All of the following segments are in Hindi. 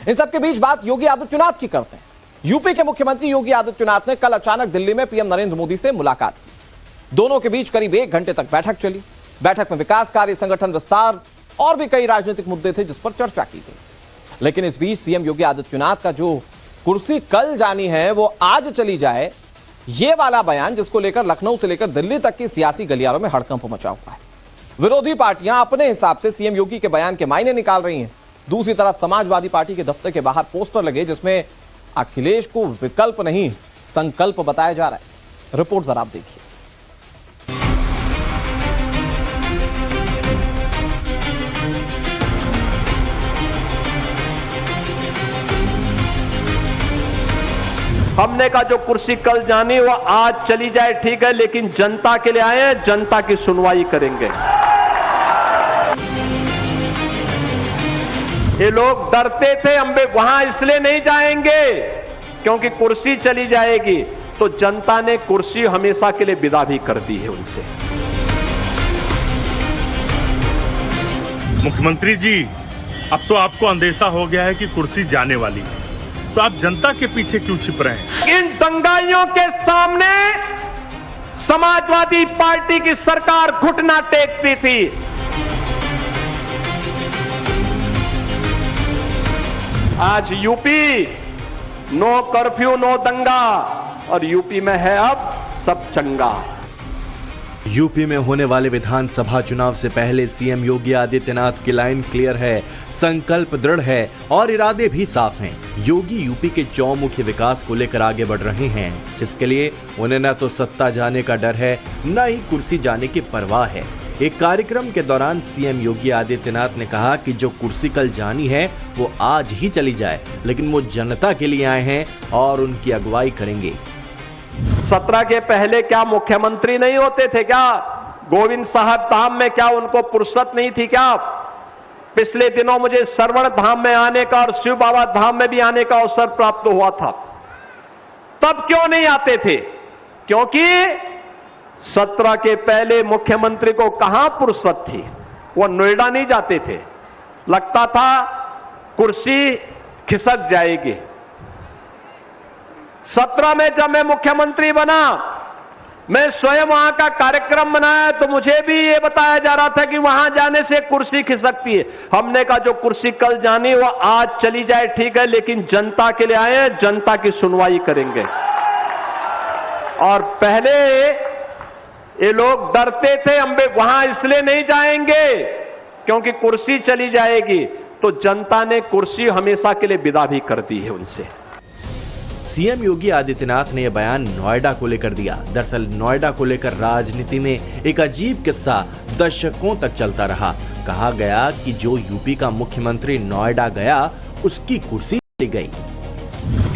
इन सबके बीच बात योगी आदित्यनाथ की करते हैं। यूपी के मुख्यमंत्री योगी आदित्यनाथ ने कल अचानक दिल्ली में पीएम नरेंद्र मोदी से मुलाकात की। दोनों के बीच करीब 1 घंटे तक बैठक चली। बैठक में विकास कार्य, संगठन विस्तार और भी कई राजनीतिक मुद्दे थे जिस पर चर्चा की गई। लेकिन इस बीच सीएम योगी आदित्यनाथ का जो कुर्सी कल जानी है वो आज चली जाए, ये वाला बयान जिसको लेकर लखनऊ से लेकर दिल्ली तक की सियासी गलियारों में हड़कंप मचा हुआ है। विरोधी पार्टियां अपने हिसाब से सीएम योगी के बयान के मायने निकाल रही हैं। दूसरी तरफ समाजवादी पार्टी के दफ्तर के बाहर पोस्टर लगे जिसमें अखिलेश को विकल्प नहीं संकल्प बताया जा रहा है। रिपोर्ट जरा आप देखिए। हमने कहा जो कुर्सी कल जानी वो आज चली जाए, ठीक है, लेकिन जनता के लिए आए हैं, जनता की सुनवाई करेंगे। ये लोग डरते थे हम वहां इसलिए नहीं जाएंगे क्योंकि कुर्सी चली जाएगी, तो जनता ने कुर्सी हमेशा के लिए विदा भी कर दी है उनसे। मुख्यमंत्री जी, अब तो आपको अंदेशा हो गया है कि कुर्सी जाने वाली है, तो आप जनता के पीछे क्यों छिप रहे हैं? इन दंगाइयों के सामने समाजवादी पार्टी की सरकार घुटना टेकती थी। आज यूपी नो कर्फ्यू नो दंगा, और यूपी में है अब सब चंगा। यूपी में होने वाले विधानसभा चुनाव से पहले सीएम योगी आदित्यनाथ की लाइन क्लियर है, संकल्प दृढ़ है और इरादे भी साफ हैं। योगी यूपी के चौमुखी विकास को लेकर आगे बढ़ रहे हैं, जिसके लिए उन्हें न तो सत्ता जाने का डर है, न ही कुर्सी जाने की परवाह है। एक कार्यक्रम के दौरान सीएम योगी आदित्यनाथ ने कहा कि जो कुर्सी कल जानी है वो आज ही चली जाए, लेकिन वो जनता के लिए आए हैं और उनकी अगुवाई करेंगे। 17 के पहले क्या मुख्यमंत्री नहीं होते थे क्या? गोविंद साहब धाम में क्या उनको फुर्सत नहीं थी क्या? पिछले दिनों मुझे सरवण धाम में आने का और शिव बाबा धाम में भी आने का अवसर प्राप्त हुआ था। तब क्यों नहीं आते थे? क्योंकि 17 के पहले मुख्यमंत्री को कहां फुर्सत थी, वो नोएडा नहीं जाते थे। लगता था कुर्सी खिसक जाएगी। 17 में जब मैं मुख्यमंत्री बना, मैं स्वयं वहां का कार्यक्रम बनाया तो मुझे भी ये बताया जा रहा था कि वहां जाने से कुर्सी खिसकती है। हमने कहा जो कुर्सी कल जानी वो आज चली जाए, ठीक है, लेकिन जनता के लिए आए हैं, जनता की सुनवाई करेंगे। और पहले ये लोग डरते थे हम वहां इसलिए नहीं जाएंगे क्योंकि कुर्सी चली जाएगी, तो जनता ने कुर्सी हमेशा के लिए विदा भी कर दी है उनसे। सीएम योगी आदित्यनाथ ने यह बयान नोएडा को लेकर दिया। दरअसल नोएडा को लेकर राजनीति में एक अजीब किस्सा दशकों तक चलता रहा। कहा गया कि जो यूपी का मुख्यमंत्री नोएडा गया उसकी कुर्सी चली गई।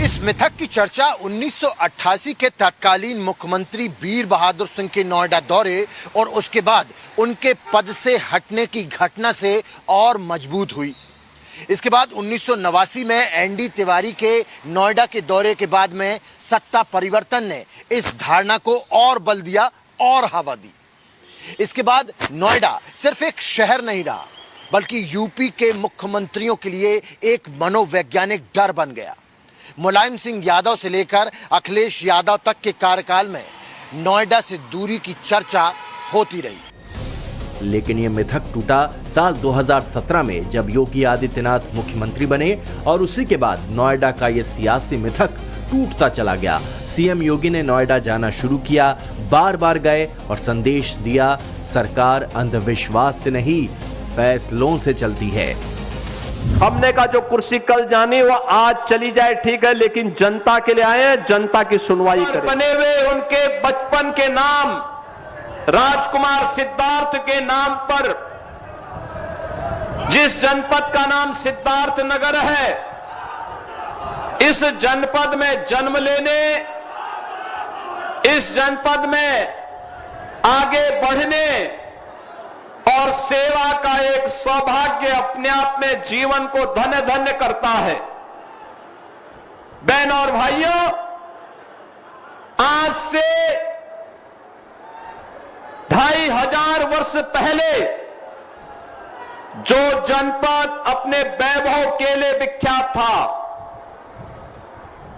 इस मिथक की चर्चा 1988 के तत्कालीन मुख्यमंत्री वीर बहादुर सिंह के नोएडा दौरे और उसके बाद उनके पद से हटने की घटना से और मजबूत हुई। इसके बाद 1989 में एनडी तिवारी के नोएडा के दौरे के बाद में सत्ता परिवर्तन ने इस धारणा को और बल दिया और हवा दी। इसके बाद नोएडा सिर्फ एक शहर नहीं रहा, बल्कि यूपी के मुख्यमंत्रियों के लिए एक मनोवैज्ञानिक डर बन गया। मुलायम सिंह यादव से लेकर अखिलेश यादव तक के कार्यकाल में नोएडा से दूरी की चर्चा होती रही। लेकिन ये मिथक टूटा साल 2017 में जब योगी आदित्यनाथ मुख्यमंत्री बने और उसी के बाद नोएडा का ये सियासी मिथक टूटता चला गया। सीएम योगी ने नोएडा जाना शुरू किया, बार बार गए और संदेश दिया, सरकार अंधविश्वास से नहीं फैसलों से चलती है। हमने कहा जो कुर्सी कल जानी वो आज चली जाए, ठीक है, लेकिन जनता के लिए आए हैं, जनता की सुनवाई करें। बने हुए उनके बचपन के नाम राजकुमार सिद्धार्थ के नाम पर जिस जनपद का नाम सिद्धार्थ नगर है, इस जनपद में जन्म लेने, इस जनपद में आगे बढ़ने और सेवा का एक सौभाग्य अपने आप में जीवन को धन्य धन्य करता है। बहनों और भाइयों, आज से 2500 वर्ष पहले जो जनपद अपने वैभव के लिए विख्यात था,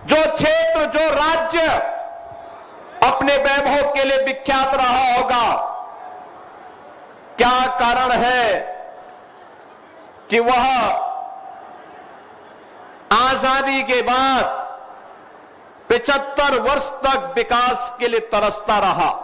जो क्षेत्र, जो राज्य अपने वैभव के लिए विख्यात रहा होगा, क्या कारण है कि वह आजादी के बाद 75 वर्ष तक विकास के लिए तरसता रहा?